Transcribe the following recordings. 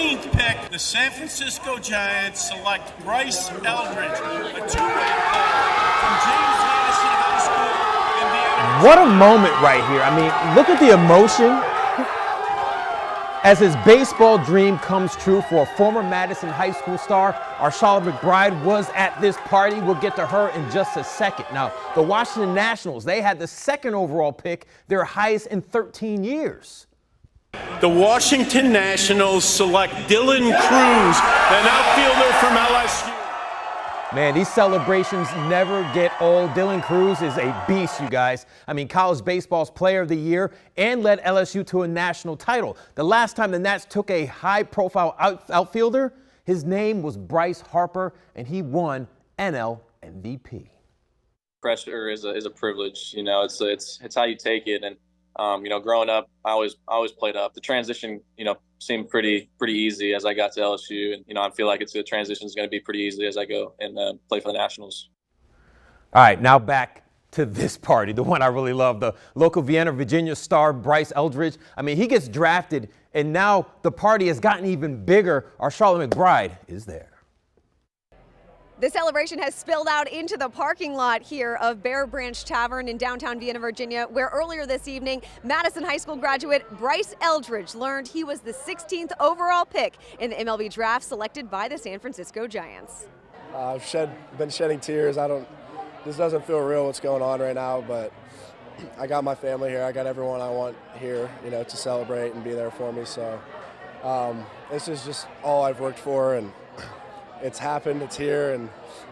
13th pick, the San Francisco Giants select Bryce Eldridge, a two-way player from James Madison High School, Indiana. What a moment right here. I mean, look at the emotion as his baseball dream comes true for a former Madison High School star. Our Charlotte McBride was at this party. We'll get to her in just a second. Now, the Washington Nationals, they had the second overall pick, their highest in 13 years. The Washington Nationals select Dylan Cruz, an outfielder from LSU. Man, these celebrations never get old. Dylan Cruz is a beast, you guys. I mean, college baseball's player of the year and led LSU to a national title. The last time the Nats took a high-profile outfielder, his name was Bryce Harper, and he won NL MVP. Pressure is a privilege. You know, it's how you take it. And you know, growing up, I always played up. The transition, you know, seemed pretty easy as I got to LSU, and you know, I feel like the transition is going to be pretty easy as I go and play for the Nationals. All right, now back to this party, the one I really love, the local Vienna, Virginia star Bryce Eldridge. I mean, he gets drafted, and now the party has gotten even bigger. Our Charlotte McBride is there. The celebration has spilled out into the parking lot here of Bear Branch Tavern in downtown Vienna, Virginia, where earlier this evening, Madison High School graduate Bryce Eldridge learned he was the 16th overall pick in the MLB draft selected by the San Francisco Giants. I've been shedding tears. This doesn't feel real what's going on right now, but I got my family here. I got everyone I want here, you know, to celebrate and be there for me. So this is just all I've worked for, and it's happened, it's here, and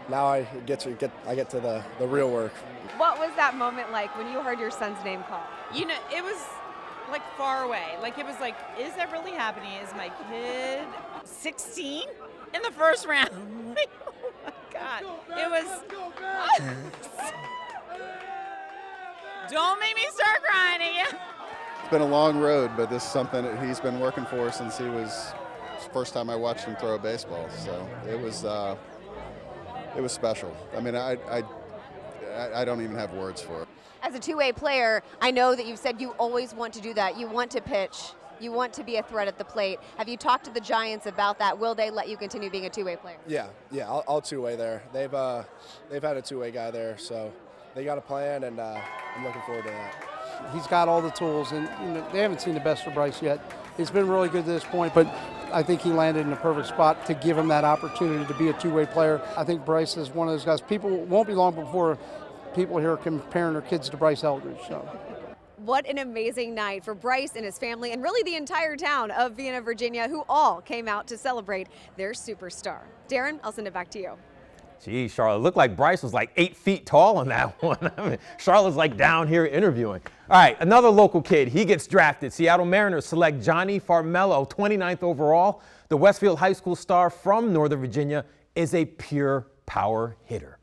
now I get to the real work. What was that moment like when you heard your son's name called? You know, it was like far away. Like, it was like, is that really happening? Is my kid 16 in the first round? Like, oh my God. It was. Don't make me start crying again. It's been a long road, but this is something that he's been working for since he was. First time I watched him throw a baseball, so it was special. I mean, I don't even have words for it. As a two-way player, I know that you've said you always want to do that. You want to pitch. You want to be a threat at the plate. Have you talked to the Giants about that? Will they let you continue being a two-way player? Yeah, I'll two-way there. They've had a two-way guy there, so they got a plan, and I'm looking forward to that. He's got all the tools, and you know, they haven't seen the best of Bryce yet. He's been really good to this point, but I think he landed in a perfect spot to give him that opportunity to be a two-way player. I think Bryce is one of those guys. People won't be long before people here are comparing their kids to Bryce Eldridge. So. What an amazing night for Bryce and his family, and really the entire town of Vienna, Virginia, who all came out to celebrate their superstar. Darren, I'll send it back to you. Gee, Charlotte, looked like Bryce was like 8 feet tall on that one. I mean, Charlotte's like down here interviewing. All right, another local kid, he gets drafted. Seattle Mariners select Johnny Farmello, 29th overall. The Westfield High School star from Northern Virginia is a pure power hitter.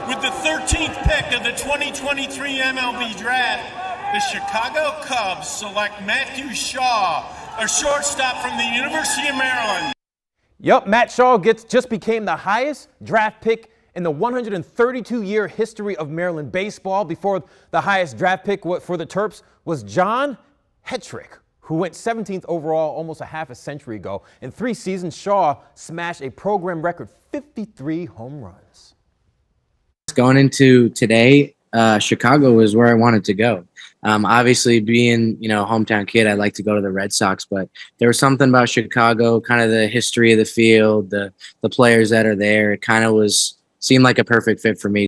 With the 13th pick of the 2023 MLB draft, the Chicago Cubs select Matthew Shaw, a shortstop from the University of Maryland. Yep, Matt Shaw just became the highest draft pick in the 132-year history of Maryland baseball. Before, the highest draft pick for the Terps was John Hetrick, who went 17th overall almost a half a century ago. In 3 seasons, Shaw smashed a program record 53 home runs. Going into today, Chicago is where I wanted to go. Obviously, being, you know, a hometown kid, I like to go to the Red Sox, but there was something about Chicago, kind of the history of the field, the players that are there. It kind of seemed like a perfect fit for me.